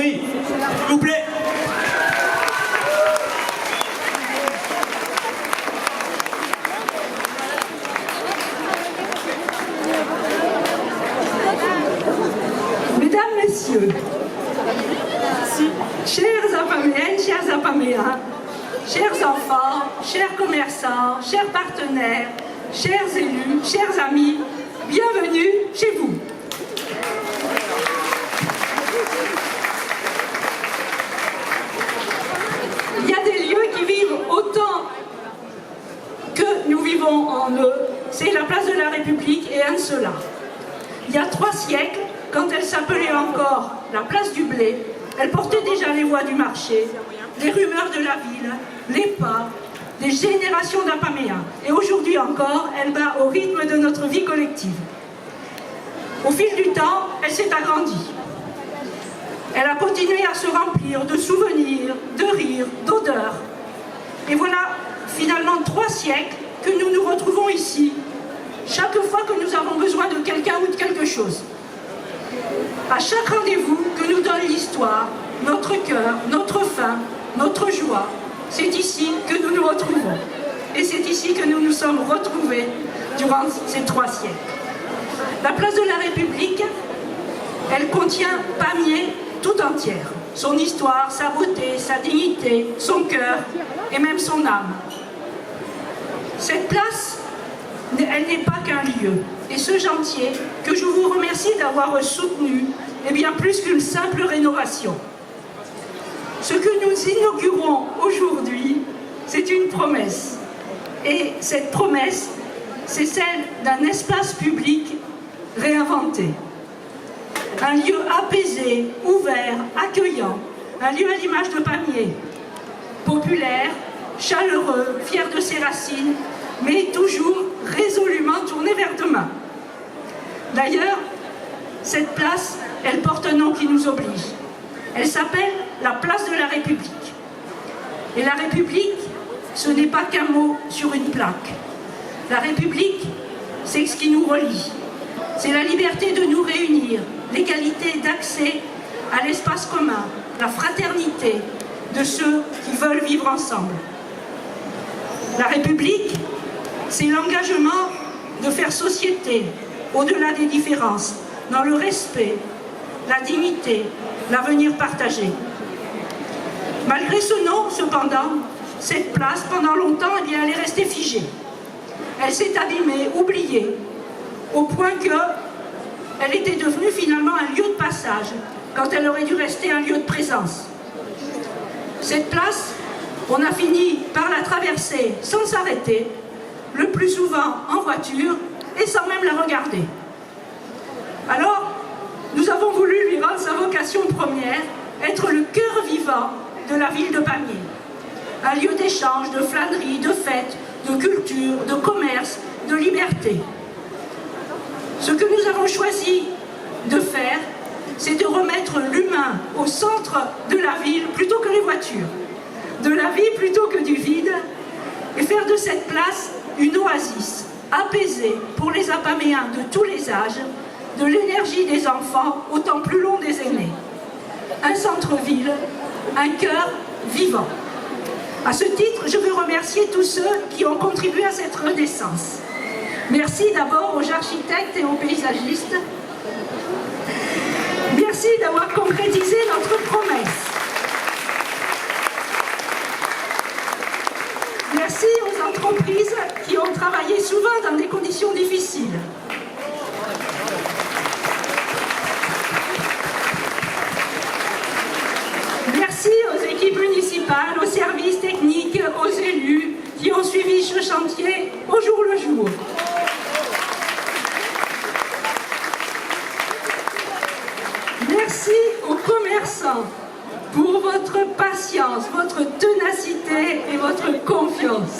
bruit, s'il vous plaît. Mesdames, Messieurs, chères Apaméennes, chers Apaméens, chers enfants, chers commerçants, chers partenaires, chers élus, chers amis, bienvenue chez vous. Il y a des lieux qui vivent autant que nous vivons en eux, c'est la place de la République et un cela. Il y a 3 siècles, quand elle s'appelait encore la place du blé, elle portait déjà les voix du marché, les rumeurs de la ville, les pas, des générations d'Apaméens. Et aujourd'hui encore, elle bat au rythme de notre vie collective. Au fil du temps, elle s'est agrandie. Elle a continué à se remplir de souvenirs, de rires, d'odeurs. Et voilà, finalement, 3 siècles que nous nous retrouvons ici, chaque fois que nous avons besoin de quelqu'un ou de quelque chose. À chaque rendez-vous que nous donne l'histoire, notre cœur, notre faim, notre joie, c'est ici que nous nous retrouvons. Et c'est ici que nous nous sommes retrouvés durant ces 3 siècles. La place de la République, elle contient Pamiers tout entière. Son histoire, sa beauté, sa dignité, son cœur et même son âme. Cette place, elle n'est pas qu'un lieu. Et ce chantier, que je vous remercie d'avoir soutenu, est bien plus qu'une simple rénovation. Ce que nous inaugurons aujourd'hui, c'est une promesse. Et cette promesse, c'est celle d'un espace public réinventé. Un lieu apaisé, ouvert, accueillant, un lieu à l'image de Pamiers, populaire, chaleureux, fier de ses racines, mais toujours résolument tourné vers demain. D'ailleurs, cette place, elle porte un nom qui nous oblige. Elle s'appelle la place de la République. Et la République, ce n'est pas qu'un mot sur une plaque. La République, c'est ce qui nous relie. C'est la liberté de nous réunir, l'égalité d'accès à l'espace commun, la fraternité de ceux qui veulent vivre ensemble. La République, c'est l'engagement de faire société au-delà des différences, dans le respect, la dignité, l'avenir partagé. Malgré ce nom, cependant, cette place, pendant longtemps, elle est restée figée. Elle s'est abîmée, oubliée, au point qu'elle était devenue finalement un lieu de passage, quand elle aurait dû rester un lieu de présence. Cette place, on a fini par la traverser sans s'arrêter, le plus souvent en voiture et sans même la regarder. Alors, nous avons voulu lui rendre sa vocation première, être le cœur vivant de la ville de Pamiers. Un lieu d'échange, de flânerie, de fête, de culture, de commerce, de liberté. Ce que nous avons choisi de faire, c'est de remettre l'humain au centre de la ville plutôt que les voitures, de la vie plutôt que du vide, et faire de cette place une oasis apaisée pour les Apaméens de tous les âges, de l'énergie des enfants au temps plus long des aînés. Un centre-ville, un cœur vivant. À ce titre, je veux remercier tous ceux qui ont contribué à cette renaissance. Merci d'abord aux architectes et aux paysagistes. Merci d'avoir concrétisé notre promesse. Merci aux entreprises qui ont travaillé souvent dans des conditions difficiles. Merci aux équipes municipales, aux services techniques, aux élus qui ont suivi ce chantier au jour le jour. Merci aux commerçants pour votre patience, votre ténacité et votre confiance.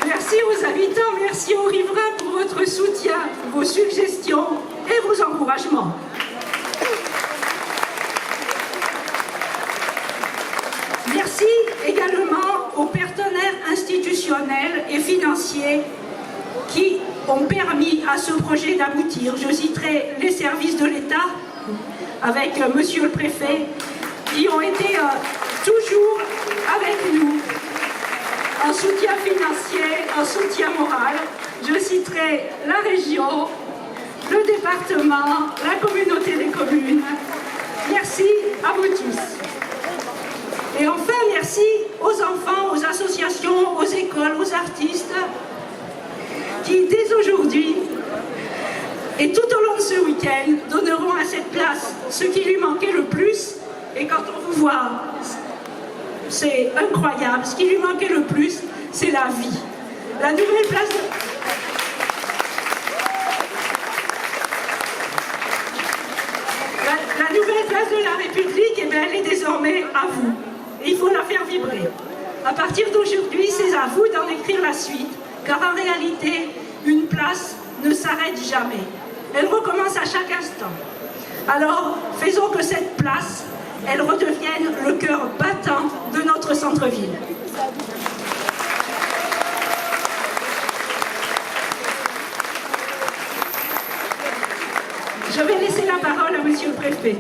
Merci aux habitants, merci aux riverains pour votre soutien, vos suggestions et vos encouragements. Merci également aux partenaires institutionnels et financiers qui ont permis à ce projet d'aboutir. Je citerai les services de l'État, avec monsieur le préfet, qui ont été toujours avec nous, en soutien financier, en soutien moral. Je citerai la région, le département, la communauté des communes. Merci à vous tous. Et enfin, merci aux enfants, aux associations, aux écoles, aux artistes, qui dès aujourd'hui et tout au long de ce week-end donneront à cette place ce qui lui manquait le plus. Et quand on vous voit, c'est incroyable, ce qui lui manquait le plus, c'est la vie. La nouvelle place de... La nouvelle place de la République, eh bien, elle est désormais à vous. Et il faut la faire vibrer. À partir d'aujourd'hui, c'est à vous d'en écrire la suite, car en réalité, une place ne s'arrête jamais. Elle recommence à chaque instant. Alors, faisons que cette place, elle redevienne le cœur battant de notre centre-ville. Je vais laisser la parole à monsieur le préfet.